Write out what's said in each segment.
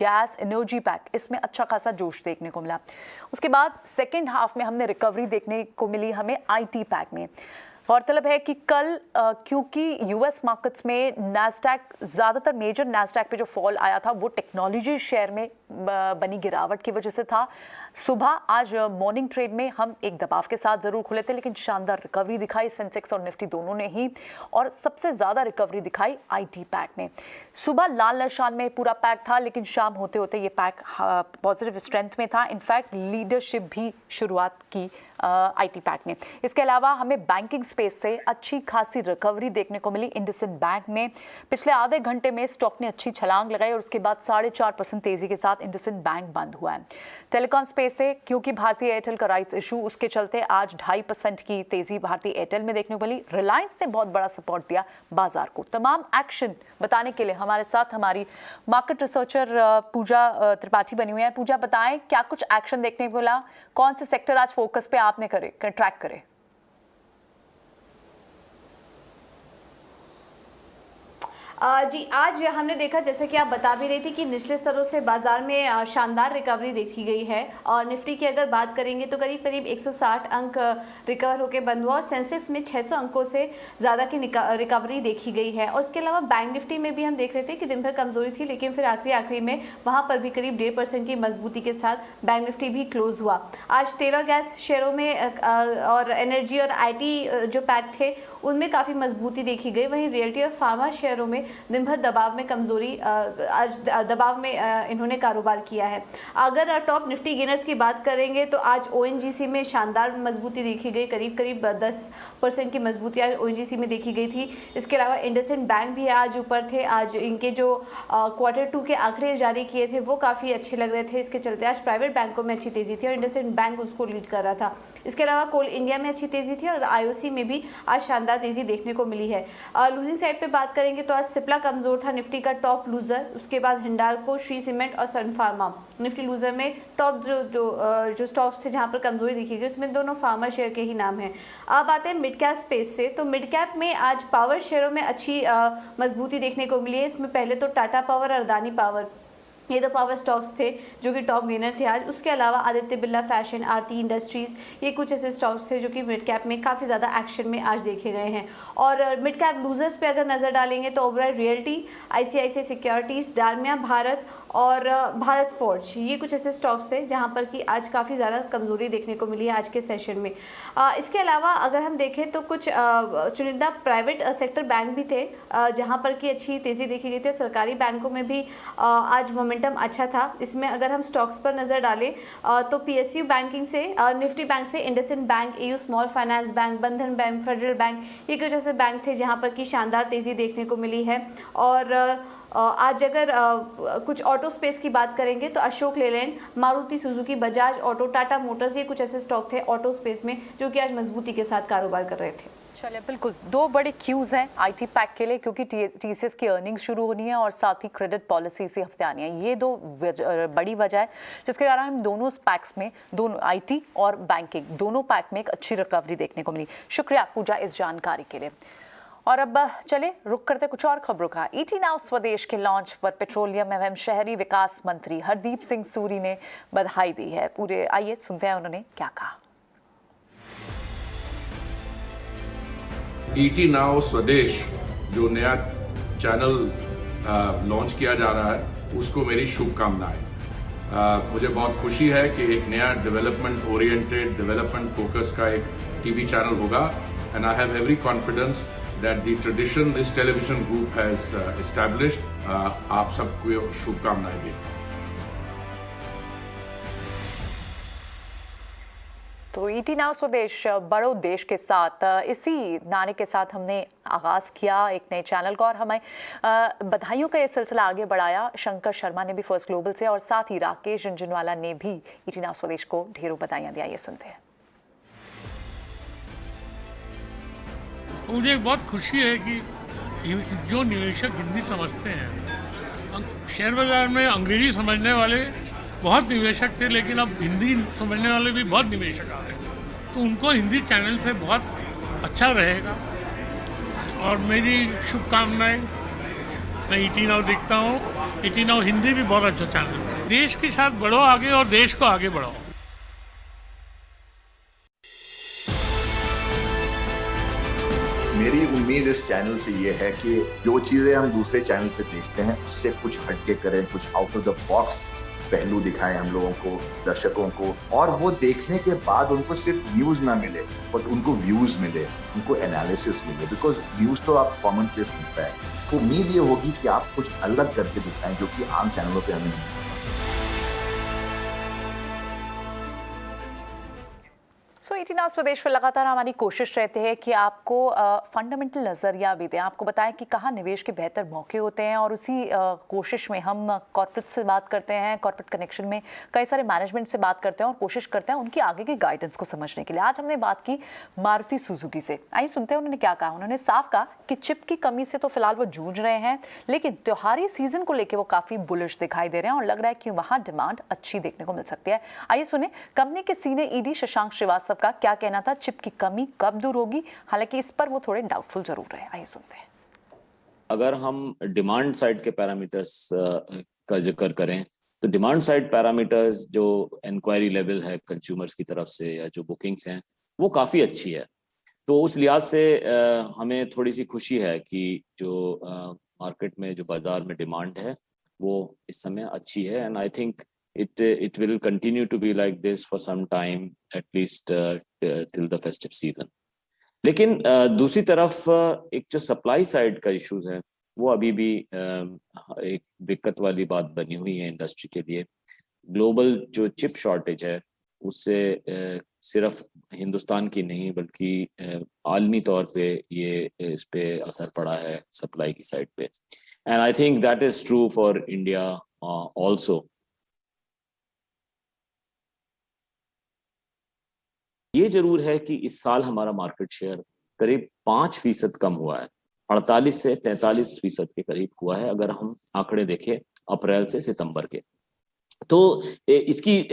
Gas, energy pack, इसमें अच्छा खासा जोश देखने को मिला। उसके बाद सेकेंड हाफ में हमने रिकवरी देखने को मिली हमें आईटी पैक में। गौरतलब है कि कल क्योंकि यूएस मार्केट्स में नैस्डैक, ज़्यादातर मेजर नैस्डैक पे जो फॉल आया था वो टेक्नोलॉजी शेयर में बनी गिरावट की वजह से था। सुबह आज मॉर्निंग ट्रेड में हम एक दबाव के साथ ज़रूर खुले थे, लेकिन शानदार रिकवरी दिखाई सेंसेक्स और निफ्टी दोनों ने ही, और सबसे ज़्यादा रिकवरी दिखाई आईटी पैक ने। सुबह लाल निशान में पूरा पैक था, लेकिन शाम होते होते ये पैक पॉजिटिव स्ट्रेंथ में था। इनफैक्ट लीडरशिप भी शुरुआत की आईटी पैक ने। इसके अलावा हमें बैंकिंग स्पेस से अच्छी खासी रिकवरी देखने को मिली। इंडसइंड बैंक में पिछले आधे घंटे में स्टॉक ने अच्छी छलांग लगाई और उसके बाद 4.5% तेजी के साथ इंडसइंड बैंक बंद हुआ है। टेलीकॉम स्पेस से क्योंकि भारतीय एयरटेल का राइट्स इशू, उसके चलते आज 2.5% की तेजी भारतीय एयरटेल में देखने को मिली। रिलायंस ने बहुत बड़ा सपोर्ट दिया बाजार को। तमाम एक्शन बताने के लिए हमारे साथ हमारी मार्केट रिसर्चर पूजा त्रिपाठी बनी हुई है। पूजा, बताएं क्या कुछ एक्शन देखने को मिला, कौन से सेक्टर आज फोकस पे आपने ट्रैक करे? जी, आज हमने देखा, जैसे कि आप बता भी रही थी, कि निचले स्तरों से बाजार में शानदार रिकवरी देखी गई है। और निफ्टी की अगर बात करेंगे तो करीब करीब 160 अंक रिकवर होकर बंद हुआ और सेंसेक्स में 600 अंकों से ज़्यादा की रिकवरी देखी गई है। और उसके अलावा बैंक निफ्टी में भी हम देख रहे थे कि दिन भर कमजोरी थी, लेकिन फिर आखिरी में वहाँ पर भी करीब 1.5% की मजबूती के साथ बैंक निफ्टी भी क्लोज हुआ। आज तेल और गैस शेयरों में और एनर्जी और IT जो पैक थे उनमें काफ़ी मजबूती देखी गई। वहीं रियल्टी और फार्मा शेयरों में दिन भर दबाव में कमजोरी, आज दबाव में इन्होंने कारोबार किया है। अगर टॉप निफ्टी गेनर्स की बात करेंगे तो आज ONGC में शानदार मजबूती देखी गई, करीब 10% की मजबूती आज ONGC में देखी गई थी। इसके अलावा इंडसइंड बैंक भी आज ऊपर थे। आज इनके जो Q2 के आंकड़े जारी किए थे वो काफ़ी अच्छे लग रहे थे। इसके चलते आज प्राइवेट बैंकों में अच्छी तेजी थी और इंडसइंड बैंक उसको लीड कर रहा था। इसके अलावा कोल इंडिया में अच्छी तेजी थी और IOC में भी आज शानदार तेजी देखने को मिली है। लूजिंग साइड पे बात करेंगे तो आज सिप्ला कमजोर था, निफ्टी का टॉप लूजर। उसके बाद हिंडाल्को, श्री सीमेंट और सन फार्मा निफ्टी लूजर में टॉप जो स्टॉक्स थे जहां पर कमजोरी दिखी गई उसमें दोनों फार्मा शेयर के ही नाम हैं। अब आते हैं मिड कैप स्पेस से, तो मिड कैप में आज पावर शेयरों में अच्छी मजबूती देखने को मिली है। इसमें पहले तो टाटा पावर और अदानी पावर, ये दो पावर स्टॉक्स थे जो कि टॉप गेनर थे आज। उसके अलावा आदित्य बिरला फैशन, आरती इंडस्ट्रीज, ये कुछ ऐसे स्टॉक्स थे जो कि मिड कैप में काफ़ी ज़्यादा एक्शन में आज देखे गए हैं। और मिड कैप लूजर्स पे अगर नज़र डालेंगे तो Oberoi Realty, ICICI Securities, Dalmia Bharat और भारत फोर्ज, ये कुछ ऐसे स्टॉक्स थे जहां पर कि आज काफ़ी ज़्यादा कमजोरी देखने को मिली है आज के सेशन में। इसके अलावा अगर हम देखें तो कुछ चुनिंदा प्राइवेट सेक्टर बैंक भी थे जहां पर कि अच्छी तेज़ी देखी गई थी। सरकारी बैंकों में भी आज मोमेंटम अच्छा था। इसमें अगर हम स्टॉक्स पर नज़र डालें तो PSU बैंकिंग से, निफ्टी बैंक से IndusInd bank, AU small finance bank, बंधन बैंक, फेडरल बैंक, ये कुछ ऐसे बैंक थे जहां पर कि शानदार तेज़ी देखने को मिली है। और आज अगर कुछ ऑटो स्पेस की बात करेंगे तो Ashok Leyland, Maruti Suzuki, Bajaj auto, Tata Motors, ये कुछ ऐसे स्टॉक थे ऑटो स्पेस में जो कि आज मजबूती के साथ कारोबार कर रहे थे। चलिए, बिल्कुल दो बड़े क्यूज हैं आईटी पैक के लिए, क्योंकि TCS की अर्निंग शुरू होनी है और साथ ही क्रेडिट पॉलिसी इसी हफ्ते आनी है। ये दो बड़ी वजह है जिसके कारण हम दोनों पैक्स में, दोनों आईटी और बैंकिंग दोनों पैक में एक अच्छी रिकवरी देखने को मिली। शुक्रिया पूजा इस जानकारी के लिए। और अब चले रुक करते कुछ और खबरों का। ET नाउ स्वदेश के लॉन्च पर पेट्रोलियम एवं शहरी विकास मंत्री हरदीप सिंह सूरी ने बधाई दी है। पूरे आइए सुनते हैं उन्होंने क्या कहा। ET नाउ स्वदेश जो नया चैनल लॉन्च किया जा रहा है उसको मेरी शुभकामनाएं। मुझे बहुत खुशी है कि एक नया डेवलपमेंट ओरिएंटेड, डेवलपमेंट फोकस का एक टीवी चैनल होगा and I have every confidence that the tradition this television group has established. आप सबको शुभकामनाएं भी। तो ET नाउ स्वदेश बड़े उद्देश्य के साथ, इसी नारे के साथ हमने आगाज़ किया एक नए चैनल का और हमें बधाइयों का ये सिलसिला आगे बढ़ाया। शंकर शर्मा ने भी फर्स्ट ग्लोबल से और साथ ही राकेश झुंझुनवाला ने भी ET नाउ स्वदेश को ढेरों बधाइयाँ दिया। ये सुनते हैं। मुझे बहुत खुशी है कि जो निवेशक हिंदी समझते हैं, शेयर बाजार में अंग्रेजी समझने वाले बहुत निवेशक थे, लेकिन अब हिंदी समझने वाले भी बहुत निवेशक आ रहे हैं, तो उनको हिंदी चैनल से बहुत अच्छा रहेगा। और मेरी शुभकामनाएं मैं ET Now देखता हूँ। ET Now हिंदी भी बहुत अच्छा चैनल है। देश के साथ बढ़ो आगे और देश को आगे बढ़ाओ। मेरी उम्मीद इस चैनल से ये है कि जो चीजें हम दूसरे चैनल पे देखते हैं उससे कुछ हटके करें, कुछ आउट ऑफ द बॉक्स पहलू दिखाएं हम लोगों को, दर्शकों को, और वो देखने के बाद उनको सिर्फ न्यूज ना मिले बट उनको व्यूज मिले, उनको एनालिसिस मिले, बिकॉज न्यूज तो आप कॉमन प्लेस मिलता है। उम्मीद ये होगी कि आप कुछ अलग करके दिखाएं जो कि आम चैनलों पे हमें नहीं। ET Now स्वदेश में लगातार हमारी कोशिश रहती है कि आपको फंडामेंटल नज़रिया भी दें, आपको बताएं कि कहाँ निवेश के बेहतर मौके होते हैं, और उसी कोशिश में हम कॉर्पोरेट से बात करते हैं, कॉर्पोरेट कनेक्शन में कई सारे मैनेजमेंट से बात करते हैं और कोशिश करते हैं उनकी आगे की गाइडेंस को समझने के लिए। आज हमने बात की मारुति सुजुकी से। आइए सुनते हैं उन्होंने क्या कहा। उन्होंने साफ कहा कि चिप की कमी से तो फिलहाल वो जूझ रहे हैं, लेकिन त्योहारी सीजन को लेकर वो काफ़ी बुलिश दिखाई दे रहे हैं और लग रहा है कि वहाँ डिमांड अच्छी देखने को मिल सकती है। आइए सुने कंपनी के सीनियर ED शशांक श्रीवास्तव का क्या कहना था, चिप की कमी कब दूर होगी। हालांकि इस पर वो थोड़े डाउटफुल जरूर रहे। आइए सुनते हैं। अगर हम डिमांड साइड के पैरामीटर्स का जिक्र करें तो डिमांड साइड पैरामीटर्स जो इंक्वायरी लेवल है कंज्यूमर्स की तरफ से या जो बुकिंग्स हैं वो काफ़ी अच्छी है। तो उस लिहाज से हमें थोड़ी सी खुशी है कि जो मार्केट में जो बाजार में डिमांड है वो इस समय अच्छी है, and I think it will continue to be like this for some time, at least till the festive season. लेकिन दूसरी तरफ एक जो सप्लाई साइड का इश्यूज है वो अभी भी एक दिक्कत वाली बात बनी हुई है इंडस्ट्री के लिए। ग्लोबल जो चिप शॉर्टेज है उससे सिर्फ हिंदुस्तान की नहीं बल्कि आलमी तौर पे ये इस पे असर पड़ा है सप्लाई की साइड पे, and I think that is true for India also. ये जरूर है कि इस साल हमारा मार्केट शेयर करीब 5% कम हुआ है, 48 से 43% के करीब हुआ है अगर हम आंकड़े देखें अप्रैल से सितंबर के। तो इसकी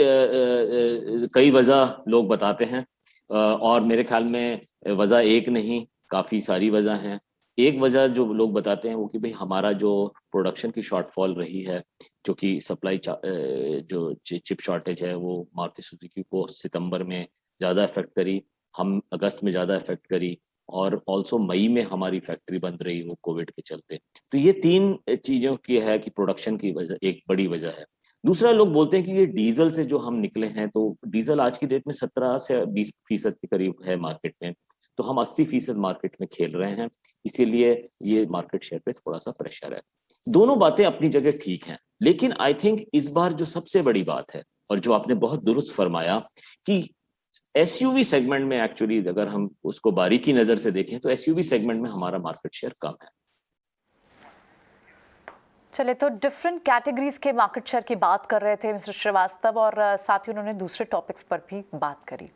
कई वजह लोग बताते हैं और मेरे ख्याल में वजह एक नहीं, काफ़ी सारी वजह हैं। एक वजह जो लोग बताते हैं वो कि भाई हमारा जो प्रोडक्शन की शॉर्टफॉल रही है, जो कि सप्लाई जो चिप शॉर्टेज है वो मारुति सुजुकी को सितंबर में ज़्यादा इफेक्ट करी, हम अगस्त में ज़्यादा इफेक्ट करी, और ऑल्सो मई में हमारी फैक्ट्री बंद रही वो कोविड के चलते। तो ये 3 चीज़ों की है कि प्रोडक्शन की वजह एक बड़ी वजह है। दूसरा, लोग बोलते हैं कि ये डीजल से जो हम निकले हैं, तो डीजल आज की डेट में 17 से 20% के करीब है मार्केट में, तो हम 80% मार्केट में खेल रहे हैं, इसीलिए ये मार्केट शेयर पे थोड़ा सा प्रेशर है। दोनों बातें अपनी जगह ठीक हैं, लेकिन आई थिंक इस बार जो सबसे बड़ी बात है और जो आपने बहुत दुरुस्त फरमाया कि एसयूवी सेगमेंट में एक्चुअली अगर हम उसको बारीकी नजर से देखें तो एसयूवी सेगमेंट में हमारा मार्केट शेयर कम है। चले तो डिफरेंट कैटेगरीज के मार्केट शेयर की बात कर रहे थे मिस्टर श्रीवास्तव, और साथ ही उन्होंने दूसरे टॉपिक्स पर भी बात करी।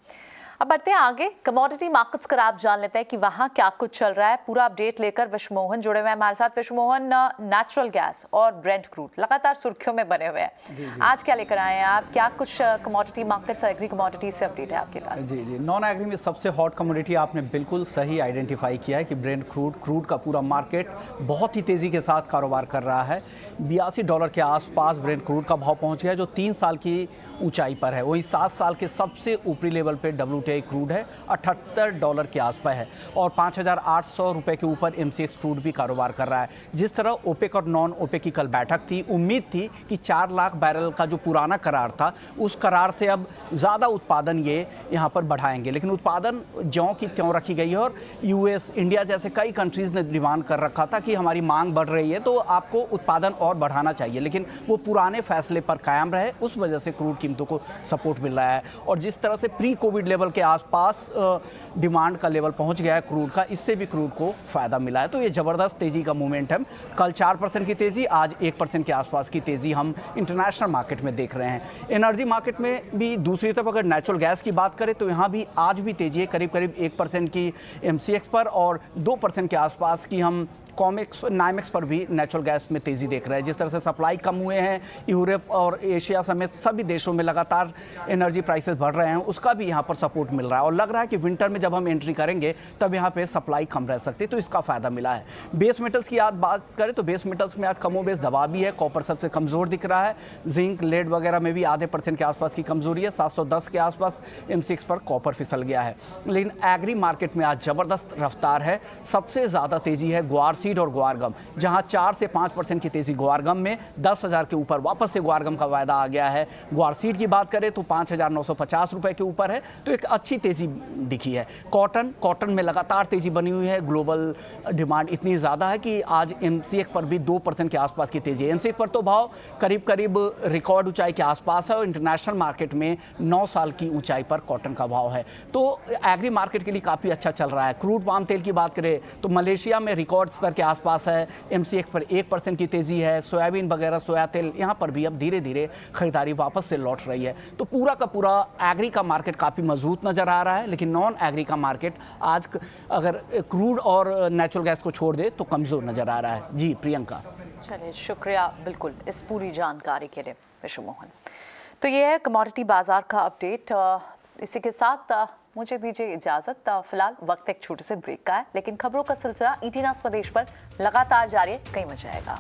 अब बढ़ते हैं आगे, कमोडिटी मार्केट्स का आप जान लेते हैं कि वहाँ क्या कुछ चल रहा है। पूरा अपडेट लेकर विश्व मोहन जुड़े हुए हैं हमारे साथ। विश्व मोहन, नेचुरल गैस और ब्रेंट क्रूड लगातार सुर्खियों में बने हुए हैं, आज क्या लेकर आए हैं आप? क्या कुछ कमोडिटी मार्केट्स, एग्री कमोडिटी से अपडेट है आपके पास? जी, नॉन एग्री में सबसे हॉट कमोडिटी आपने बिल्कुल सही आइडेंटिफाई किया है कि ब्रेंट क्रूड का पूरा मार्केट बहुत ही तेज़ी के साथ कारोबार कर रहा है। $82 के आसपास ब्रेंट क्रूड का भाव पहुँच गया, जो 3 साल की ऊंचाई पर है। वहीं 7 साल के सबसे ऊपरी लेवल पे WTI क्रूड है, $78 के आसपास है, और 5,800 रुपये के ऊपर MCX क्रूड भी कारोबार कर रहा है। जिस तरह ओपेक और नॉन ओपेक की कल बैठक थी, उम्मीद थी कि 4 लाख बैरल का जो पुराना करार था उस करार से अब ज़्यादा उत्पादन ये यहाँ पर बढ़ाएंगे, लेकिन उत्पादन ज्यों की त्यों रखी गई है। और US, इंडिया जैसे कई कंट्रीज़ ने डिमांड कर रखा था कि हमारी मांग बढ़ रही है तो आपको उत्पादन और बढ़ाना चाहिए, लेकिन वो पुराने फैसले पर कायम रहे, उस वजह से क्रूड कीमतों को सपोर्ट मिल रहा है। और जिस तरह से प्री कोविड लेवल के आसपास डिमांड का लेवल पहुंच गया है क्रूड का, इससे भी क्रूड को फायदा मिला है। तो ये ज़बरदस्त तेज़ी का मोमेंटम, कल 4% की तेज़ी, आज 1% के आसपास की तेज़ी हम इंटरनेशनल मार्केट में देख रहे हैं। एनर्जी मार्केट में भी दूसरी तरफ अगर नेचुरल गैस की बात करें तो यहाँ भी आज भी तेज़ी है, करीब 1% की MCX पर और 2% के आसपास की हम कॉमेक्स नाइमेक्स पर भी नेचुरल गैस में तेज़ी देख रहे हैं। जिस तरह से सप्लाई कम हुए हैं, यूरोप और एशिया समेत सभी देशों में लगातार एनर्जी प्राइसेस बढ़ रहे हैं, उसका भी यहाँ पर सपोर्ट मिल रहा है। और लग रहा है कि विंटर में जब हम एंट्री करेंगे तब यहाँ पे सप्लाई कम रह सकती है, तो इसका फ़ायदा मिला है। बेस मेटल्स की आज बात करें तो बेस मेटल्स में आज कमोबेश दबाव भी है। कॉपर सबसे कमज़ोर दिख रहा है, जिंक लेड वगैरह में भी आधे % के आसपास की कमजोरी है। 710 के आसपास M6 पर कॉपर फिसल गया है। लेकिन एग्री मार्केट में आज ज़बरदस्त रफ्तार है। सबसे ज़्यादा तेज़ी है ग्वार सीड और ग्वार गम, जहां 4 से 5% की तेज़ी ग्वार गम में, 10,000 के ऊपर वापस से ग्वार गम का वायदा आ गया है। ग्वार सीड की बात करें तो 5,950 रुपये के ऊपर है, तो एक अच्छी तेज़ी दिखी है। कॉटन में लगातार तेज़ी बनी हुई है। ग्लोबल डिमांड इतनी ज़्यादा है कि आज MCX पर भी 2% के आसपास की तेज़ी है। MCX पर तो भाव करीब रिकॉर्ड ऊंचाई के आसपास है और इंटरनेशनल मार्केट में 9 साल की ऊंचाई पर कॉटन का भाव है। तो एग्री मार्केट के लिए काफ़ी अच्छा चल रहा है। क्रूड पाम तेल की बात करें तो मलेशिया में रिकॉर्ड स्तर के आसपास है। MCX पर 1% की तेज़ी है। सोयाबीन वगैरह सोया तेल यहाँ पर भी अब धीरे धीरे खरीदारी वापस से लौट रही है। तो पूरा का पूरा एग्री का मार्केट काफ़ी मजबूत नज़र आ रहा है, लेकिन नॉन एग्री का मार्केट आज अगर क्रूड और नेचुरल गैस को छोड़ दे तो कमज़ोर नज़र आ रहा है। जी प्रियंका। चलिए, शुक्रिया बिल्कुल इस पूरी जानकारी के लिए विश्व मोहन। तो ये है कमोडिटी बाजार का अपडेट। इसी के साथ मुझे दीजिए इजाज़त। फिलहाल वक्त एक छोटे से ब्रेक का है, लेकिन खबरों का सिलसिला ET स्वदेश पर लगातार जारी है, कहीं मच जाएगा।